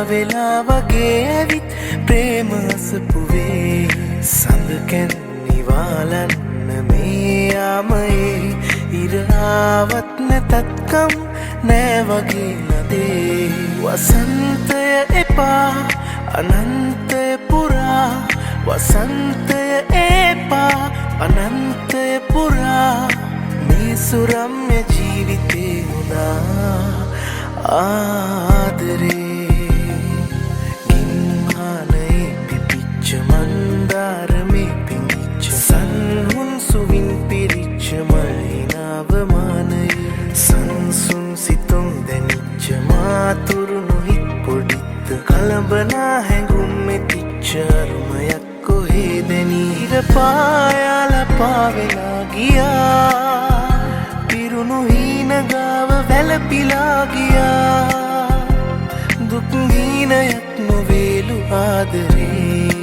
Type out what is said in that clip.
වෙලා වගේ ඇවිත් ප්‍රේම අසපුවේ සඳ කැන්නිවාලන්න මේ යාමයේ ඉර ආවත් නැතත්කම් නෑ වගේ නදේ වසන්තය එපා අනන්තය පුරා වසන්තය එපා අනන්තය පුරා මේ සුරම්‍ය ජීවිතේ වුණා ආදරේ ගින්හානයේ පිපිච්ච මන්දාරමේ පිංගිච්ච සන්හුන් සුවින් පිරිච්ච මහිනාවමානයේ සංසුන් සිතුම් දැනිච්ච මාතුරුණු හිත් පොඩිත්ත කලඹනා හැඟුම් මෙතිච්ච අරුමයක් කොහේ දැනී ඉර පායාල පාවෙලා ගියා පිරුණු හීන ගාව වැළපිලා ගියා දුක් හීනයක් නොවේලු ආදරේ